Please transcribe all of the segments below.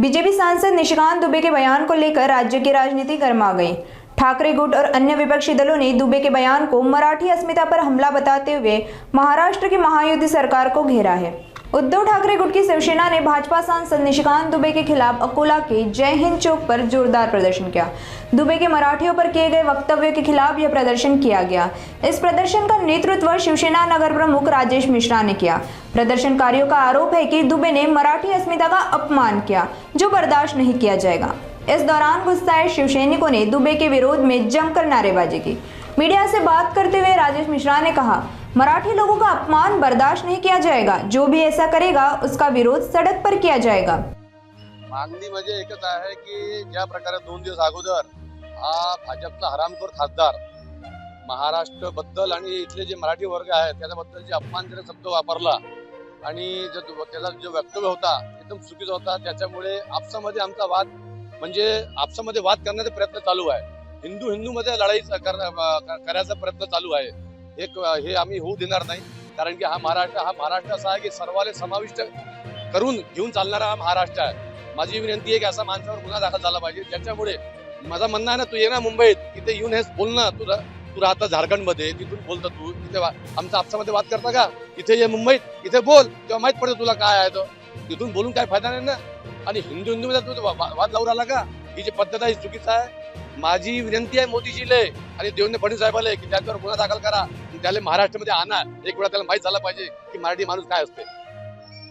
BJP सांसद निशिकांत दुबे के बयान को लेकर राज्य की राजनीति गर्मा गई। ठाकरे गुट और अन्य विपक्षी दलों ने दुबे के बयान को मराठी अस्मिता पर हमला बताते हुए महाराष्ट्र की महायुति सरकार को घेरा है। उद्धव ठाकरे गुट की शिवसेना ने भाजपा सांसद निशिकांत दुबे के खिलाफ अकोला के जय हिंद चौक पर जोरदार प्रदर्शन किया। दुबे के मराठियों पर किए गए वक्तव्य के खिलाफ यह प्रदर्शन किया गया। इस प्रदर्शन का नेतृत्व शिवसेना नगर प्रमुख राजेश मिश्रा ने किया। प्रदर्शनकारियों का आरोप है कि दुबे ने मराठी अस्मिता का अपमान किया, जो बर्दाश्त नहीं किया जाएगा। इस दौरान गुस्साए शिवसैनिकों ने दुबे के विरोध में जमकर नारेबाजी की। मीडिया से बात करते हुए राजेश मिश्रा ने कहा, मराठी लोगों का अपमान बर्दाश्त नहीं किया जाएगा। जो भी ऐसा करेगा उसका विरोध सड़क पर किया जाएगा। मागणी म्हणजे एकच आहे की ज्या प्रकारे 2 दिवस अगोदर हा भाजपचा हरामखोर खासदार महाराष्ट्र बद्दल आणि इथले जे मराठी वर्ग आहेत त्याच्याबद्दल जे अपमानजनक शब्द वापरला आणि त्याचा जो वक्तव्य होता एकदम चुकीचा होता। त्याच्यामुळे आपसामध्ये आमचा वाद म्हणजे आपसामध्ये वाद करण्याचा प्रयत्न चालू आहे। हिंदू मध्ये लढाई करायचा प्रयत्न चालू आहे। हे आम्ही होऊ देणार नाही, कारण की हा महाराष्ट्र असा आहे की सर्वाले समाविष्ट करून घेऊन चालणारा हा महाराष्ट्र आहे। माझी विनंती आहे की असा माणसावर गुन्हा दाखल झाला पाहिजे। ज्याच्यामुळे माझा म्हणणं आहे ना, तू ये ना मुंबईत, तिथे येऊन हे बोल ना। तू राहता झारखंड मध्ये, तिथून बोलतो तू, तिथे आमचा आपसामध्ये वाद करता का? इथे ये मुंबईत, इथे बोल, तेव्हा माहित पडतं तुला काय आहे तो। तिथून बोलून काय फायदा नाही ना। आणि हिंदू मध्ये तू वाद लावून राहिला का? ही जी पद्धत आहे चुकीचं आहे। माझी विनंती आहे मोदीजीले आणि देवेंद्र फडणवीस साहेबांना की त्याच्यावर गुन्हा दाखल करा, त्याला महाराष्ट्रामध्ये आणा। एक वेळा त्याला माहित झालं पाहिजे की मराठी माणूस काय असते।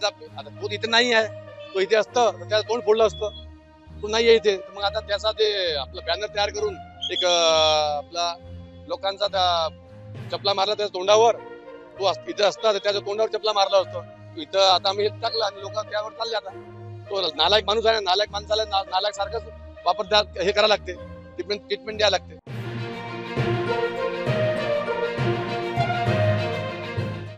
आता तो इथे नाही आहे, तो इथे असतं तर त्याला तोंड फोडलं असतं। तो नाही आहे इथे, मग आता त्याचा ते आपलं बॅनर तयार करून एक आपला लोकांचा चपला मारला त्याच्या तोंडावर। तो इथे असता तर त्याच्या तोंडावर चपला मारला असतो। इथं आता आम्ही हे टाकलं आणि लोक त्यावर चालले। आता तो नालायक माणूस आहे, नालायक माणसाला नालायक सारखंच वापर हे करायला लागते, ट्रीटमेंट द्यायला लागते।